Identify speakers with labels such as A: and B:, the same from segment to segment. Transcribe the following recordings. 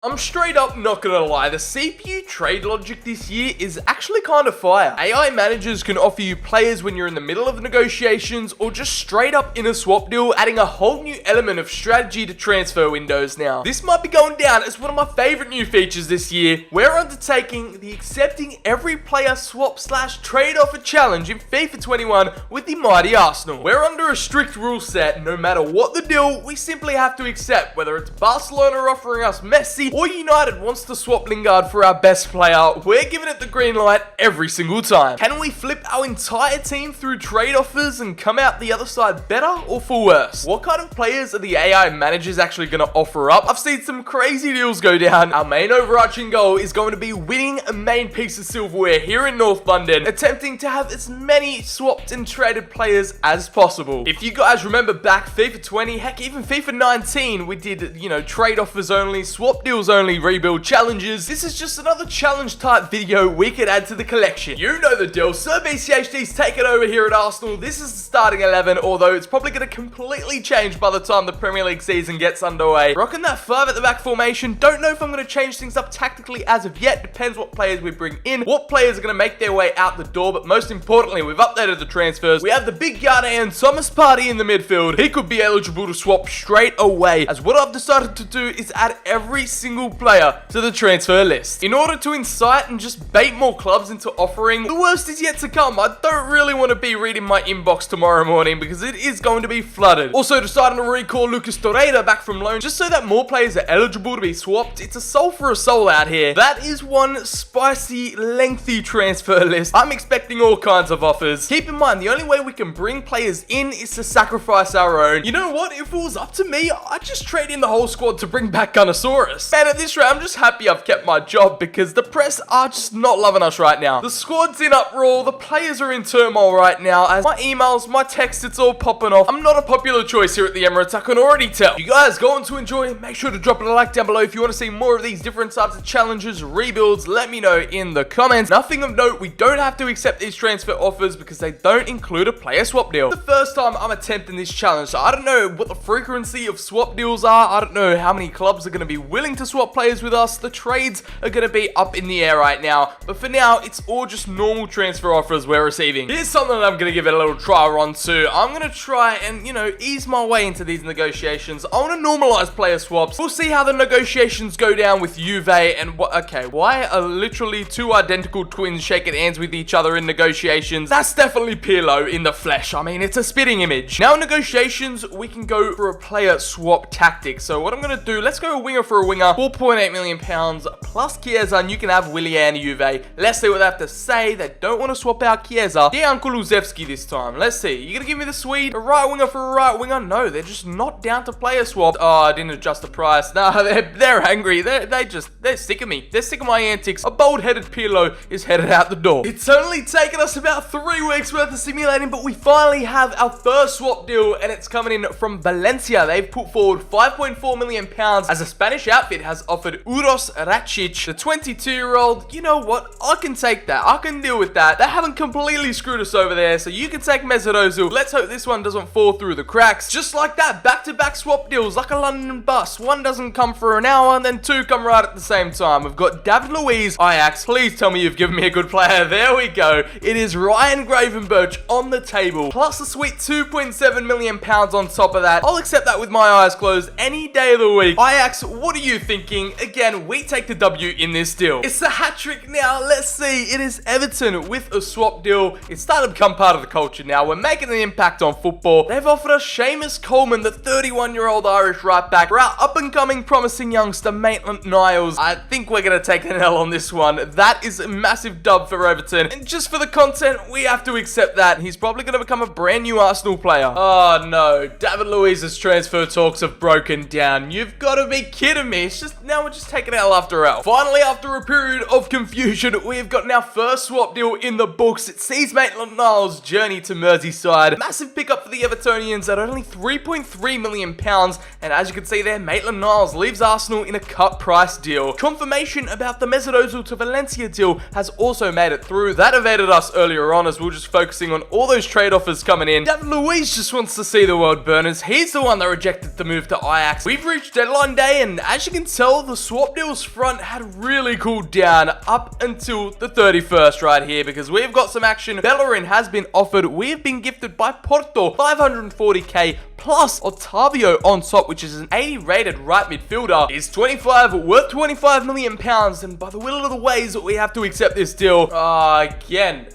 A: I'm straight up not gonna lie, the CPU trade logic this year is actually kind of fire. AI managers can offer you players when you're in the middle of negotiations or just straight up in a swap deal, adding a whole new element of strategy to transfer windows now. This might be going down as one of my favorite new features this year. We're undertaking the accepting every player swap / trade offer challenge in FIFA 21 with the mighty Arsenal. We're under a strict rule set. No matter what the deal, we simply have to accept, whether it's Barcelona offering us Messi or United wants to swap Lingard for our best player. We're giving it the green light every single time. Can we flip our entire team through trade offers and come out the other side better or for worse? What kind of players are the AI managers actually going to offer up? I've seen some crazy deals go down. Our main overarching goal is going to be winning a main piece of silverware here in North London, attempting to have as many swapped and traded players as possible. If you guys remember back FIFA 20, heck, even FIFA 19, we did, trade offers only, swap deals only, rebuild challenges. This is just another challenge type video we could add to the collection. You know the deal. Sir BCHD's taken over here at Arsenal. This is the starting 11, although it's probably going to completely change by the time the Premier League season gets underway. Rocking that 5 at the back formation. Don't know if I'm going to change things up tactically as of yet. Depends what players we bring in, what players are going to make their way out the door, but most importantly, we've updated the transfers. We have the big Ghanaian Thomas Partey in the midfield. He could be eligible to swap straight away, as what I've decided to do is add every single player to the transfer list. In order to incite and just bait more clubs into offering, the worst is yet to come. I don't really want to be reading my inbox tomorrow morning because it is going to be flooded. Also deciding to recall Lucas Torreira back from loan just so that more players are eligible to be swapped. It's a soul for a soul out here. That is one spicy, lengthy transfer list. I'm expecting all kinds of offers. Keep in mind, the only way we can bring players in is to sacrifice our own. You know what? If it was up to me, I'd just trade in the whole squad to bring back Gunnosaurus. Man, at this rate, I'm just happy I've kept my job because the press are just not loving us right now. The squad's in uproar, the players are in turmoil right now, as my emails, my texts, it's all popping off. I'm not a popular choice here at the Emirates, I can already tell. You guys going to enjoy, make sure to drop a like down below if you want to see more of these different types of challenges, rebuilds, let me know in the comments. Nothing of note, we don't have to accept these transfer offers because they don't include a player swap deal. The first time I'm attempting this challenge, so I don't know what the frequency of swap deals are, I don't know how many clubs are going to be willing to swap players with us. The trades are going to be up in the air right now, but for now it's all just normal transfer offers we're receiving. Here's something that I'm going to give it a little try run to. I'm going to try and ease my way into these negotiations. I want to normalize player swaps. We'll see how the negotiations go down with Juve and why are literally two identical twins shaking hands with each other in negotiations? That's definitely Pirlo in the flesh. I mean, it's a spitting image. Now in negotiations we can go for a player swap tactic. So what I'm going to do, let's go a winger for a winger, 4.8 million pounds plus Chiesa, and you can have Willian Juve. Let's see what they have to say. They don't want to swap out Chiesa. Dejan Kulusevski this time. Let's see. You gonna give me the Swede? A right winger for a right winger? No, they're just not down to player swap. Oh, I didn't adjust the price. Nah, they're angry. They're sick of me. They're sick of my antics. A bold-headed Pirlo is headed out the door. It's only taken us about 3 weeks worth of simulating, but we finally have our first swap deal, and it's coming in from Valencia. They've put forward 5.4 million pounds as a Spanish outfit has offered Uros Racic, the 22-year-old. You know what? I can take that. I can deal with that. They haven't completely screwed us over there, so you can take Mesut Ozil. Let's hope this one doesn't fall through the cracks. Just like that, back-to-back swap deals, like a London bus. One doesn't come for an hour, and then two come right at the same time. We've got David Luiz, Ajax. Please tell me you've given me a good player. There we go. It is Ryan Gravenberch on the table, plus a sweet 2.7 million pounds on top of that. I'll accept that with my eyes closed any day of the week. Ajax, what are you thinking? Again, we take the W in this deal. It's a hat-trick now. Let's see. It is Everton with a swap deal. It's starting to become part of the culture now. We're making an impact on football. They've offered us Seamus Coleman, the 31-year-old Irish right back, for our up-and-coming promising youngster Maitland-Niles. I think we're going to take an L on this one. That is a massive dub for Everton. And just for the content, we have to accept that. He's probably going to become a brand new Arsenal player. Oh no, David Luiz's transfer talks have broken down. You've got to be kidding me. It's just, now we're just taking L after L. Finally, after a period of confusion, we've gotten our first swap deal in the books. It sees Maitland-Niles' journey to Merseyside. Massive pickup for the Evertonians at only 3.3 million pounds. And as you can see there, Maitland-Niles leaves Arsenal in a cut price deal. Confirmation about the Mesut Ozil to Valencia deal has also made it through. That evaded us earlier on as we were just focusing on all those trade offers coming in. David Luiz just wants to see the world burners. He's the one that rejected the move to Ajax. We've reached deadline day, and as you can tell, the swap deals front had really cooled down up until the 31st right here, because we've got some action. Bellerin has been offered. We have been gifted by Porto 540k plus Otavio on top, which is an 80 rated right midfielder. Is 25 worth 25 million pounds, and by the will of the ways, we have to accept this deal. Again,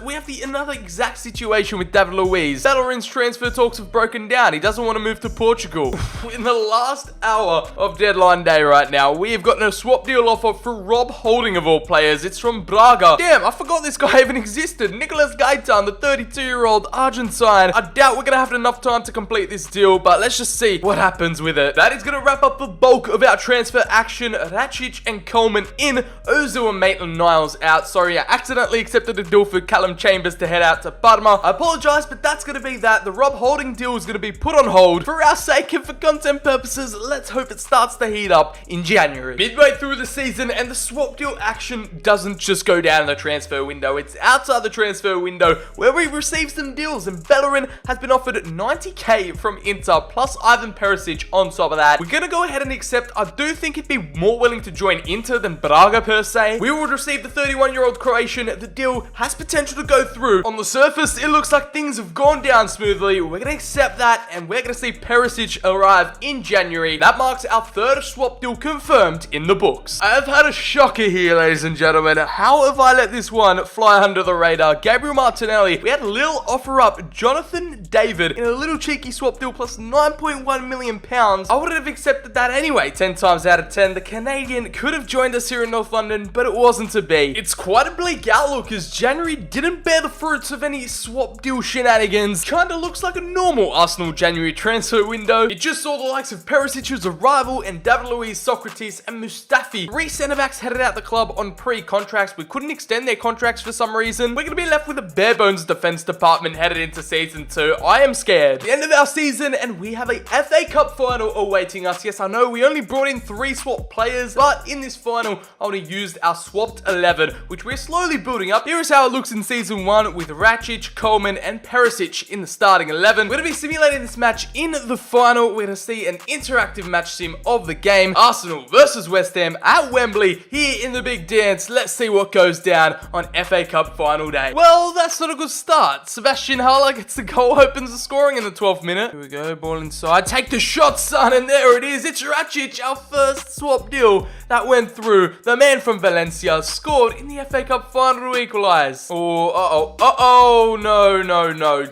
A: we have another exact situation with David Luiz. Bellerin's transfer talks have broken down. He doesn't want to move to Portugal. In the last hour of deadline day right now, we have gotten a swap deal offer for Rob Holding of all players. It's from Braga. Damn, I forgot this guy even existed. Nicolas Gaitan, the 32-year-old Argentine. I doubt we're going to have enough time to complete this deal, but let's just see what happens with it. That is going to wrap up the bulk of our transfer action. Racic and Coleman in. Ozil and Maitland-Niles out. Sorry, I accidentally accepted a deal for Callum Chambers to head out to Parma. I apologize, but that's going to be that. The Rob Holding deal is going to be put on hold. For our sake and for content purposes, let's hope it starts to heat up in January. Midway through the season, and the swap deal action doesn't just go down in the transfer window. It's outside the transfer window where we receive some deals, and Bellerin has been offered 90k from Inter plus Ivan Perisic on top of that. We're going to go ahead and accept. I do think he'd be more willing to join Inter than Braga per se. We would receive the 31-year-old Croatian. The deal has potential to go through. On the surface, it looks like things have gone down smoothly. We're going to accept that, and we're going to see Perisic arrive in January. That marks our third swap deal confirmed in the books. I have had a shocker here, ladies and gentlemen. How have I let this one fly under the radar? Gabriel Martinelli. We had a little offer up. Jonathan David in a little cheeky swap deal plus 9.1 million pounds. I would have accepted that anyway. 10 times out of 10. The Canadian could have joined us here in North London, but it wasn't to be. It's quite a bleak outlook, as January didn't bear the fruits of any swap deal shenanigans. Kinda looks like a normal Arsenal January transfer window. It just saw the likes of Perisic's arrival and David Luiz, Socrates, and Mustafi. 3 centre-backs headed out the club on pre-contracts. We couldn't extend their contracts for some reason. We're going to be left with a bare-bones defence department headed into season 2. I am scared. The end of our season, and we have a FA Cup final awaiting us. Yes, I know we only brought in 3 swap players, but in this final, I would have used our swapped 11, which we're slowly building up. Here is how it looks in season 1 with Racic, Coleman, and Perisic in the starting 11. We're going to be simulating this match in the final. We're going to see an interactive match sim of the game. Arsenal versus West Ham at Wembley, here in the big dance. Let's see what goes down on FA Cup final day. Well, that's not a good start. Sebastian Haller gets the goal, opens the scoring in the 12th minute. Here we go, ball inside. Take the shot, son, and there it is. It's Racic, our first swap deal that went through. The man from Valencia scored in the FA Cup final to equalise. Oh, no.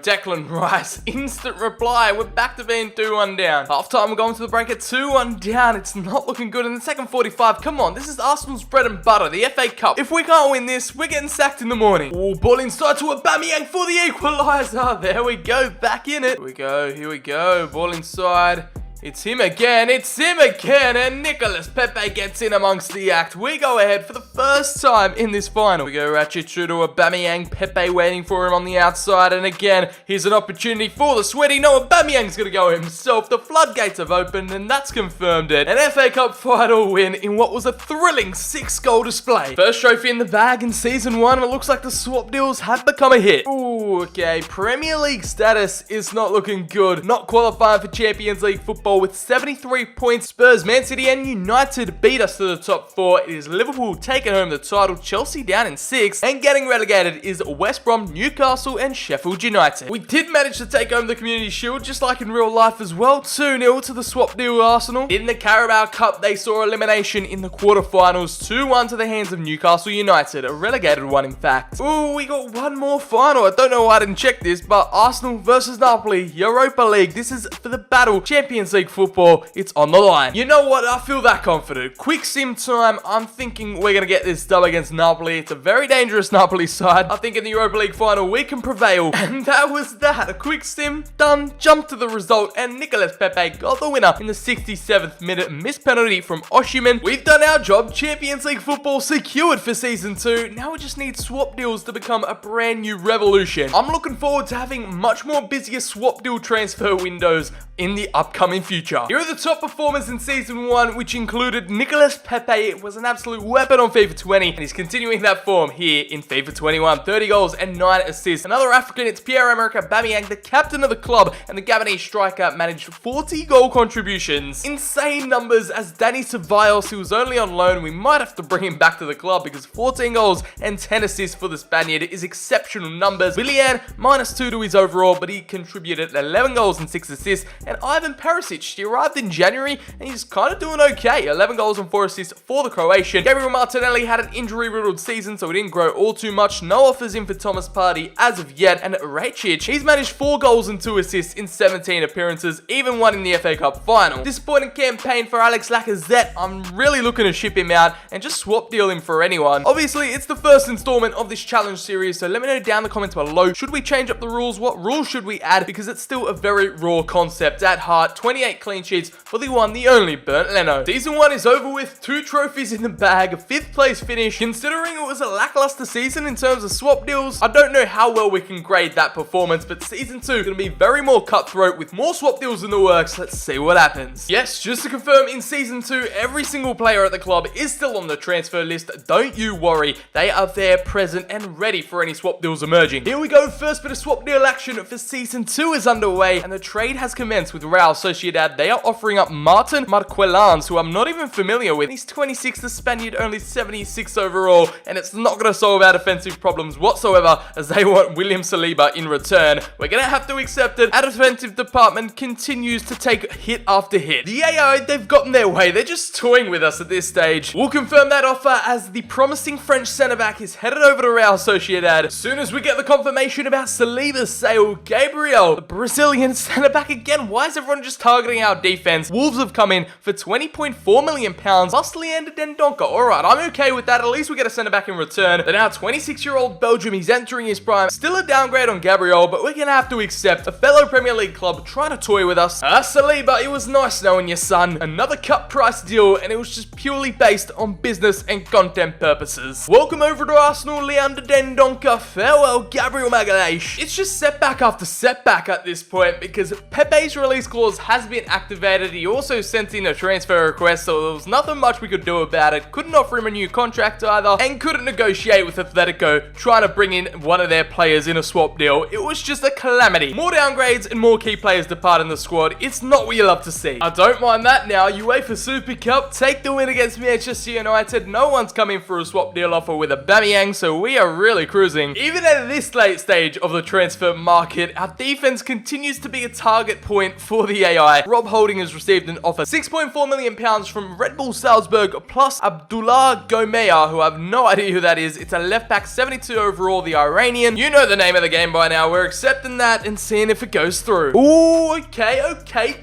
A: Declan Rice, instant reply. We're back to being 2-1 down. Half time, we're going to the break at 2-1 down. It's not looking good in the second 45. Come on, this is Arsenal's bread and butter, the FA Cup. If we can't win this, we're getting sacked in the morning. Oh, ball inside to Aubameyang for the equaliser. There we go, back in it. Here we go, ball inside. It's him again, and Nicolas Pepe gets in amongst the act. We go ahead for the first time in this final. We go Racic through to Aubameyang, Pepe waiting for him on the outside, and again, here's an opportunity for the sweaty. No, Aubameyang's gonna go himself. The floodgates have opened, and that's confirmed it. An FA Cup final win in what was a thrilling 6-goal display. First trophy in the bag in season 1, and it looks like the swap deals have become a hit. Ooh, okay, Premier League status is not looking good. Not qualifying for Champions League football with 73 points. Spurs, Man City, and United beat us to the top 4. It is Liverpool taking home the title, Chelsea down in 6th, and getting relegated is West Brom, Newcastle, and Sheffield United. We did manage to take home the Community Shield, just like in real life as well, 2-0 to the swap deal Arsenal. In the Carabao Cup, they saw elimination in the quarterfinals, 2-1 to the hands of Newcastle United, a relegated one in fact. Ooh, we got one more final. I don't know why I didn't check this, but Arsenal versus Napoli, Europa League. This is for the battle, Champions League football. It's on the line. You know what? I feel that confident. Quick sim time. I'm thinking we're going to get this dub against Napoli. It's a very dangerous Napoli side. I think in the Europa League final, we can prevail. And that was that. A quick sim, done, jump to the result, and Nicolas Pepe got the winner in the 67th minute. Missed penalty from Osimhen. We've done our job. Champions League football secured for season 2. Now we just need swap deals to become a brand new revolution. I'm looking forward to having much more busier swap deal transfer windows in the upcoming future. future. Here are the top performers in Season 1, which included Nicolas Pepe. It was an absolute weapon on FIFA 20, and he's continuing that form here in FIFA 21. 30 goals and 9 assists. Another African, it's Pierre-Emerick Aubameyang, the captain of the club, and the Gabonese striker managed 40 goal contributions. Insane numbers as Dani Ceballos, who was only on loan. We might have to bring him back to the club because 14 goals and 10 assists for the Spaniard is exceptional numbers. Willian, -2 to his overall, but he contributed 11 goals and 6 assists. And Ivan Perisic, he arrived in January and he's kind of doing okay. 11 goals and 4 assists for the Croatian. Gabriel Martinelli had an injury-riddled season, so he didn't grow all too much. No offers in for Thomas Partey as of yet. And Rakic, he's managed 4 goals and 2 assists in 17 appearances, even one in the FA Cup final. Disappointing campaign for Alex Lacazette. I'm really looking to ship him out and just swap deal him for anyone. Obviously, it's the first installment of this challenge series, so let me know down in the comments below. Should we change up the rules? What rules should we add? Because it's still a very raw concept at heart. 28 clean sheets for the one, the only Bernd Leno. Season 1 is over with, 2 trophies in the bag, a 5th place finish. Considering it was a lackluster season in terms of swap deals, I don't know how well we can grade that performance, but Season 2 is going to be very more cutthroat with more swap deals in the works. Let's see what happens. Yes, just to confirm, in Season 2, every single player at the club is still on the transfer list. Don't you worry, they are there, present, and ready for any swap deals emerging. Here we go, first bit of swap deal action for Season 2 is underway, and the trade has commenced with Real Sociedad. They are offering up Martin Marquelans, who I'm not even familiar with. He's 26, the Spaniard only 76 overall, and it's not going to solve our defensive problems whatsoever, as they want William Saliba in return. We're going to have to accept it. Our defensive department continues to take hit after hit. The AI, they've gotten their way. They're just toying with us at this stage. We'll confirm that offer as the promising French centre-back is headed over to Real Sociedad. As soon as we get the confirmation about Saliba's sale, Gabriel, the Brazilian centre-back again. Why is everyone just targeting our defense? Wolves have come in for £20.4 million plus Leander Dendoncker. Alright, I'm okay with that. At least we get a centre-back in return. The now 26-year-old Belgium, he's entering his prime. Still a downgrade on Gabriel, but we're going to have to accept a fellow Premier League club trying to toy with us. Saliba, it was nice knowing you, son. Another cut price deal, and it was just purely based on business and content purposes. Welcome over to Arsenal, Leander Dendoncker. Farewell, Gabriel Magalhaes. It's just setback after setback at this point because Pepe's release clause has been activated. He also sent in a transfer request, so there was nothing much we could do about it. Couldn't offer him a new contract either, and couldn't negotiate with Atletico trying to bring in one of their players in a swap deal. It was just a calamity. More downgrades and more key players departing the squad. It's not what you love to see. I don't mind that now. UEFA Super Cup, take the win against Manchester United. No one's coming for a swap deal offer with Aubameyang, so we are really cruising. Even at this late stage of the transfer market, our defense continues to be a target point for the AI. Rob Holding has received an offer, £6.4 million from Red Bull Salzburg, plus Abdullah Gomea, who I have no idea who that is. It's a left back, 72 overall, the Iranian. You know the name of the game by now. We're accepting that and seeing if it goes through. Ooh, okay.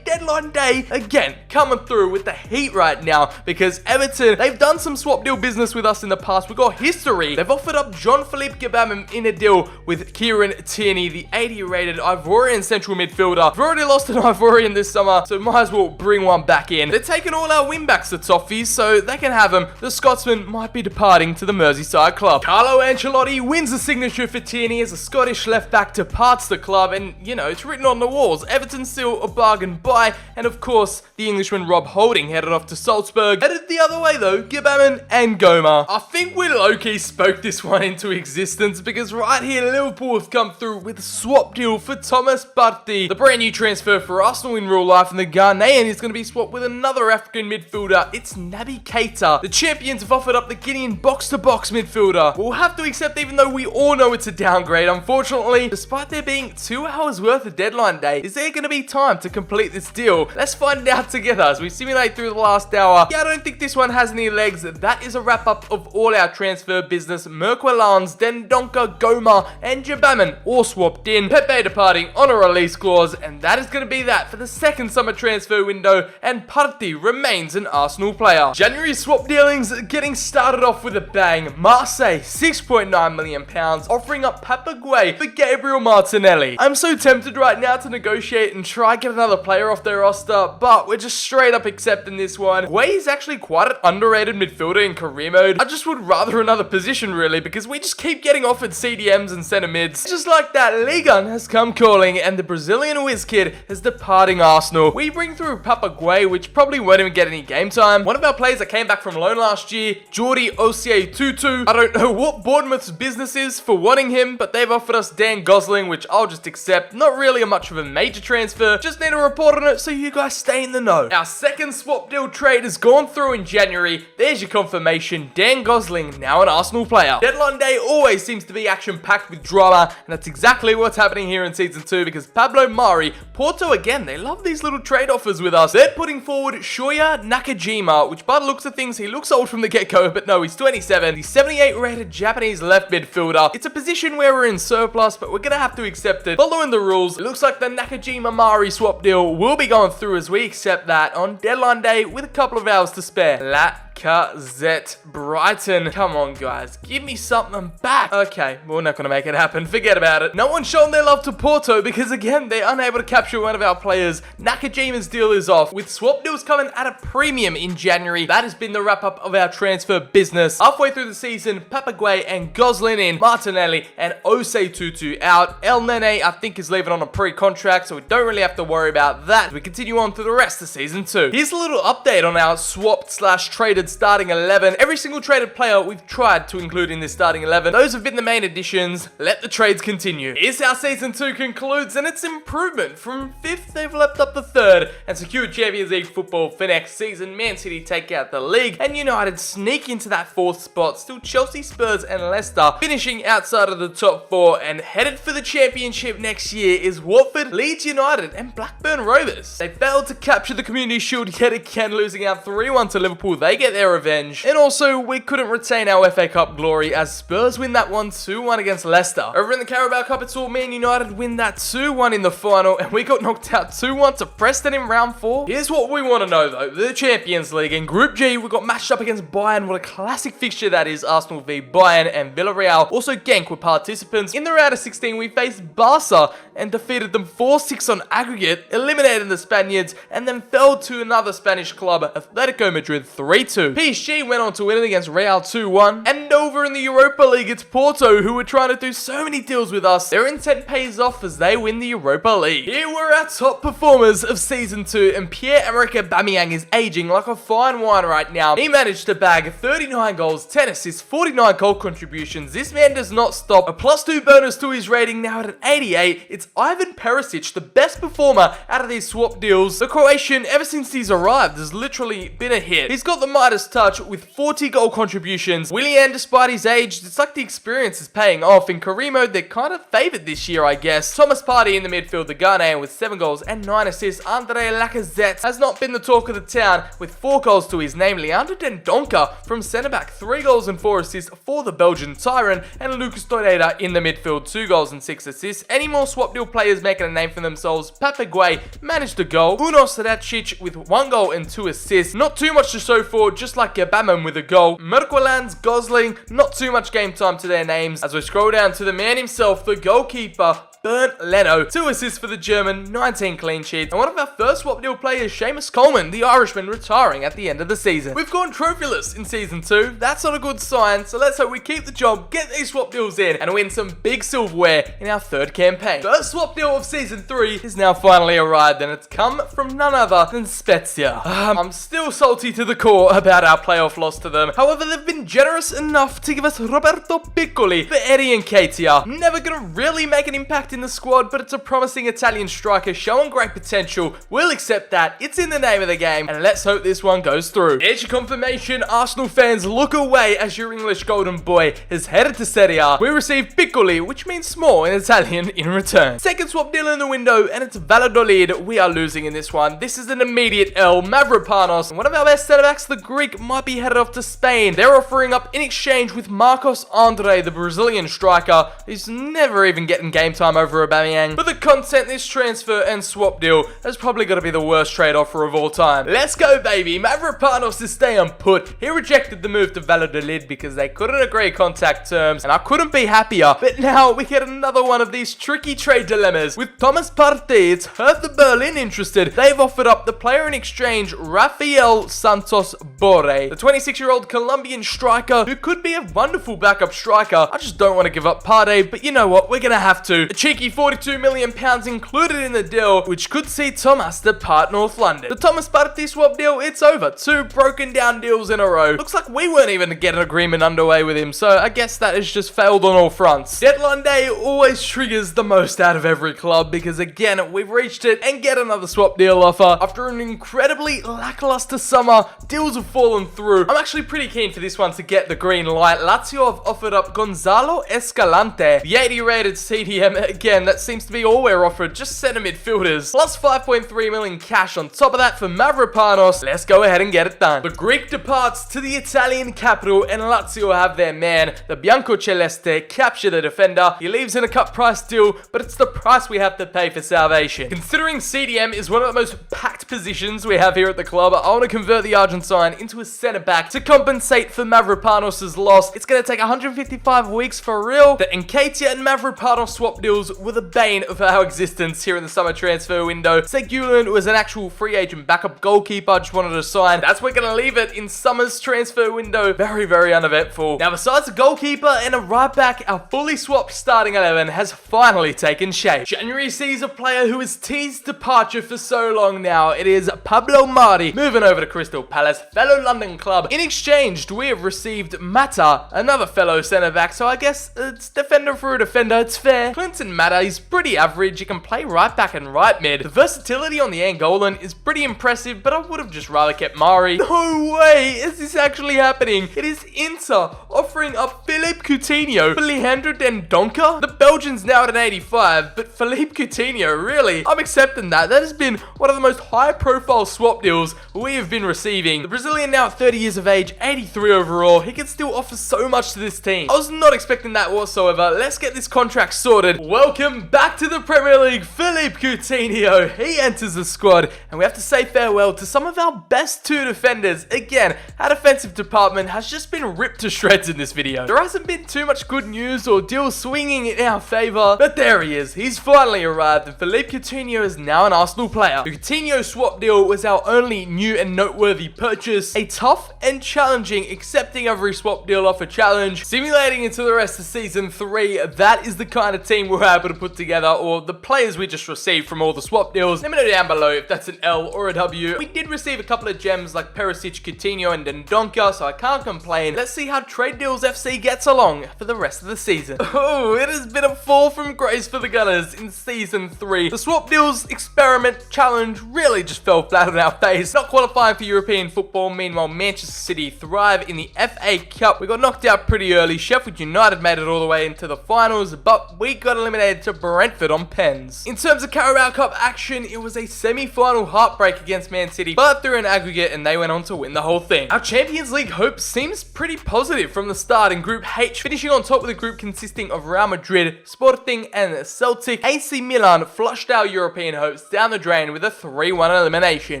A: Deadline day again, coming through with the heat right now because Everton, they've done some swap deal business with us in the past. We got history. They've offered up Jean-Philippe Gbamin in a deal with Kieran Tierney, the 80-rated Ivorian central midfielder. We've already lost an Ivorian this summer, so might as well bring one back in. They're taking all our win-backs to Toffees, so they can have them. The Scotsman might be departing to the Merseyside club. Carlo Ancelotti wins the signature for Tierney as a Scottish left-back departs the club, and, you know, it's written on the walls. Everton's still a bargain buy, and of course, the Englishman Rob Holding headed off to Salzburg. Headed the other way though, Gbamin and Goma. I think we low-key spoke this one into existence because right here, Liverpool have come through with a swap deal for Thomas Partey, the brand new transfer for Arsenal in real life, and the Ghanaian is going to be swapped with another African midfielder. It's Naby Keita. The champions have offered up the Guinean box-to-box midfielder. We'll have to accept, even though we all know it's a downgrade, unfortunately. Despite there being 2 hours worth of deadline day, is there going to be time to complete this deal? Let's find out together as we simulate through the last hour. Yeah, I don't think this one has any legs. That is a wrap-up of all our transfer business. Merquelans, Dendoncker, Goma, and Gbamin all swapped in. Pepe departing on a release clause, and that is going to be that for the second summer transfer window, and Partey remains an Arsenal player. January swap dealings getting started off with a bang. Marseille, £6.9 million, offering up Papaguay for Gabriel Martinelli. I'm so tempted right now to negotiate and try get another player off their roster, but we're just straight up accepting this one. Way is actually quite an underrated midfielder in career mode. I just would rather another position really, because we just keep getting offered CDMs and centre mids. Just like that, Ligon has come calling, and the Brazilian whiz kid is departing Arsenal. Arsenal. We bring through Papagüe, which probably won't even get any game time. One of our players that came back from loan last year, Jordi Osei-Tutu. I don't know what Bournemouth's business is for wanting him, but they've offered us Dan Gosling, which I'll just accept. Not really much of a major transfer, just need a report on it so you guys stay in the know. Our second swap deal trade has gone through in January. There's your confirmation. Dan Gosling, now an Arsenal player. Deadline day always seems to be action-packed with drama, and that's exactly what's happening here in Season 2 because Pablo Mari, Porto again, they love these little trade offers with us. They're putting forward Shoya Nakajima, which by the looks of things, he looks old from the get-go, but no, he's 27. He's 78 rated Japanese left midfielder. It's a position where we're in surplus, but we're going to have to accept it. Following the rules, it looks like the Nakajima Mari swap deal will be going through as we accept that on deadline day with a couple of hours to spare. Lacazette, Brighton. Come on, guys. Give me something back. Okay, we're not going to make it happen. Forget about it. No one's shown their love to Porto because, again, they're unable to capture one of our players. Nakajima's deal is off. With swap deals coming at a premium in January, that has been the wrap-up of our transfer business. Halfway through the season, Papagüe and Gosling in, Martinelli and Osei-Tutu out. El Nene, I think, is leaving on a pre-contract, so we don't really have to worry about that. We continue on through the rest of Season 2. Here's a little update on our swapped/traded starting 11. Every single traded player we've tried to include in this starting 11. Those have been the main additions. Let the trades continue. Here's how Season 2 concludes, and it's improvement. From 5th, they've leapt up to 3rd and secured Champions League football for next season. Man City take out the league, and United sneak into that 4th spot. Still Chelsea, Spurs, and Leicester finishing outside of the top 4, and headed for the championship next year is Watford, Leeds United, and Blackburn Rovers. They failed to capture the Community Shield yet again, losing out 3-1 to Liverpool. They get their revenge. And also, we couldn't retain our FA Cup glory as Spurs win that one 2-1 against Leicester. Over in the Carabao Cup, it's all Man United win that 2-1 in the final, and we got knocked out 2-1 to Preston in round 4. Here's what we want to know though. The Champions League. In Group G, we got matched up against Bayern. What a classic fixture that is. Arsenal v Bayern and Villarreal. Also, Genk were participants. In the round of 16, we faced Barca and defeated them 4-6 on aggregate, eliminated the Spaniards, and then fell to another Spanish club, Atletico Madrid 3-2. PSG went on to win it against Real 2-1. And over in the Europa League, it's Porto who were trying to do so many deals with us. Their intent pays off as they win the Europa League. Here were our top performers of Season 2, and Pierre-Emerick Aubameyang is aging like a fine wine right now. He managed to bag 39 goals, 10 assists, 49 goal contributions. This man does not stop. A +2 bonus to his rating now at an 88. It's Ivan Perisic, the best performer out of these swap deals. The Croatian, ever since he's arrived, has literally been a hit. He's got the Midas touch with 40 goal contributions. Willian, despite his age, it's like the experience is paying off. In career mode, they're kind of favoured this year, I guess. Thomas Partey in the midfield, the Ghanaian with 7 goals and 9 assists. Andre Lacazette has not been the talk of the town with 4 goals to his name. Leandro Dendoncker from centre-back, 3 goals and 4 assists for the Belgian Tyrant. And Lucas Torreira in the midfield, 2 goals and 6 assists. Any more swap deal players making a name for themselves? Papagüe managed a goal. Unos Sadacic with 1 goal and 2 assists. Not too much to show for, just like Gabamon with a goal. Merkelands, Gosling, not too much game time to their names. As we scroll down to the man himself, the goalkeeper, Bernd Leno, 2 assists for the German, 19 clean sheets, and one of our first swap deal players, Seamus Coleman, the Irishman, retiring at the end of the season. We've gone trophyless in Season 2. That's not a good sign, so let's hope we keep the job, get these swap deals in, and win some big silverware in our 3rd campaign. First swap deal of Season 3 is now finally arrived, and it's come from none other than Spezia. I'm still salty to the core about our playoff loss to them. However, they've been generous enough to give us Roberto Piccoli for Eddie and Nketiah. Never gonna really make an impact in the squad, but it's a promising Italian striker showing great potential. We'll accept that. It's in the name of the game, and let's hope this one goes through. Here's your confirmation. Arsenal fans, look away as your English golden boy has headed to Serie A. We receive Piccoli, which means small in Italian, in return. Second swap deal in the window, and it's Valladolid. We are losing in this one. This is an immediate L. Mavropanos, and one of our best centre-backs, the Greek, might be headed off to Spain. They're offering up in exchange with Marcos Andre, the Brazilian striker, who's never even getting game time over Aubameyang. For the content, this transfer and swap deal has probably got to be the worst trade offer of all time. Let's go, baby. Mavropanos is staying put. He rejected the move to Valladolid because they couldn't agree contact terms, and I couldn't be happier. But now we get another one of these tricky trade dilemmas. With Thomas Partey, it's Hertha Berlin interested. They've offered up the player in exchange, Rafael Santos Borre, the 26-year-old Colombian striker who could be a wonderful backup striker. I just don't want to give up Partey, but you know what? We're going to have to. The cheeky £42 million included in the deal, which could see Thomas depart North London. The Thomas Partey swap deal, it's over. 2 broken down deals in a row. Looks like we weren't even to get an agreement underway with him, so I guess that has just failed on all fronts. Deadline day always triggers the most out of every club because again, we've reached it and get another swap deal offer. After an incredibly lackluster summer, deals have fallen through. I'm actually pretty keen for this one to get the green light. Lazio have offered up Gonzalo Escalante, the 80 rated CDM. Again, that seems to be all we're offered, just centre midfielders. Plus 5.3 million cash on top of that for Mavropanos. Let's go ahead and get it done. The Greek departs to the Italian capital and Lazio have their man. The Biancoceleste capture the defender. He leaves in a cut price deal, but it's the price we have to pay for salvation. Considering CDM is one of the most packed positions we have here at the club, I want to convert the Argentine into a centre back to compensate for Mavropanos' loss. It's going to take 155 weeks for real. The Nketiah and Mavropanos swap deals were the bane of our existence here in the summer transfer window. Seguin was an actual free agent backup goalkeeper I just wanted to sign. That's where we're going to leave it in summer's transfer window. Very, very uneventful. Now, besides a goalkeeper and a right back, our fully swapped starting 11 has finally taken shape. January sees a player who has teased departure for so long now. It is Pablo Mari moving over to Crystal Palace, fellow London club. In exchange, we have received Mata, another fellow centre back, so I guess it's defender for a defender. It's fair. Clinton Mata is pretty average. He can play right back and right mid. The versatility on the Angolan is pretty impressive, but I would have just rather kept Mari. No way is this actually happening. It is Inter offering up Philippe Coutinho for Leandro Dendoncker. The Belgian's now at an 85, but Philippe Coutinho, really? I'm accepting that. That has been one of the most high-profile swap deals we have been receiving. The Brazilian now at 30 years of age, 83 overall. He can still offer so much to this team. I was not expecting that whatsoever. Let's get this contract sorted. Welcome back to the Premier League, Philippe Coutinho. He enters the squad, and we have to say farewell to some of our best 2 defenders. Again, our defensive department has just been ripped to shreds in this video. There hasn't been too much good news or deals swinging in our favour, but there he is. He's finally arrived, and Philippe Coutinho is now an Arsenal player. The Coutinho swap deal was our only new and noteworthy purchase. A tough and challenging accepting every swap deal offer challenge, simulating into the rest of season 3. That is the kind of team we're able to put together, or the players we just received from all the swap deals. Let me know down below if that's an L or a W. We did receive a couple of gems like Perisic, Coutinho, and Dendoncker, so I can't complain. Let's see how Trade Deals FC gets along for the rest of the season. Oh, it has been a fall from grace for the Gunners in season 3. The swap deals experiment challenge really just fell flat on our face. Not qualifying for European football. Meanwhile, Manchester City thrive in the FA Cup. We got knocked out pretty early. Sheffield United made it all the way into the finals, but we got eliminated to Brentford on pens. In terms of Carabao Cup action, it was a semi-final heartbreak against Man City, but through an aggregate, and they went on to win the whole thing. Our Champions League hope seems pretty positive from the start in Group H, finishing on top with a group consisting of Real Madrid, Sporting, and Celtic. AC Milan flushed our European hopes down the drain with a 3-1 elimination.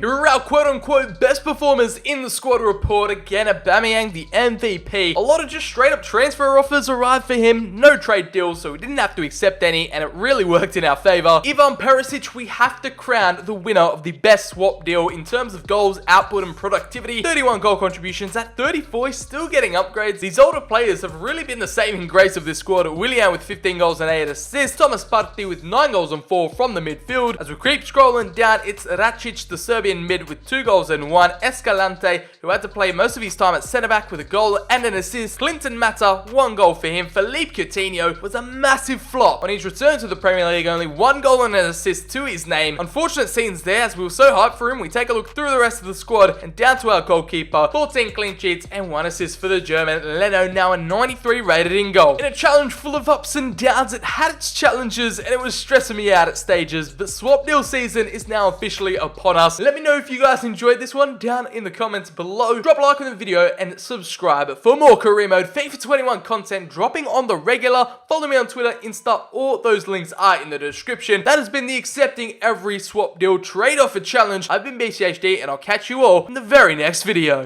A: Here are our quote-unquote best performers in the squad report. Again, Aubameyang, the MVP. A lot of just straight-up transfer offers arrived for him. No trade deals, so we didn't have to accept any, and it really worked in our favour. Ivan Perisic, we have to crown the winner of the best swap deal in terms of goals, output, and productivity. 31 goal contributions. At 34, he's still getting upgrades. These older players have really been the saving grace of this squad. Willian with 15 goals and 8 assists. Thomas Partey with 9 goals and 4 from the midfield. As we keep scrolling down, it's Racic, the Serbian mid, with 2 goals and 1. Escalante, who had to play most of his time at centre-back with a goal and an assist. Clinton Mata, 1 goal for him. Philippe Coutinho was a massive flop. On his return to the Premier League, only 1 goal and an assist to his name. Unfortunate scenes there, as we were so hyped for him. We take a look through the rest of the squad and down to our goalkeeper. 14 clean sheets and 1 assist for the German. Leno, now a 93 rated in goal. In a challenge full of ups and downs, it had its challenges and it was stressing me out at stages, but swap deal season is now officially upon us. Let me know if you guys enjoyed this one down in the comments below. Drop a like on the video and subscribe for more career mode FIFA 21 content dropping on the regular. Follow me on Twitter, Insta, all those links are in the description. That has been the accepting every swap deal trade offer challenge. I've been BCHD and I'll catch you all in the very next video.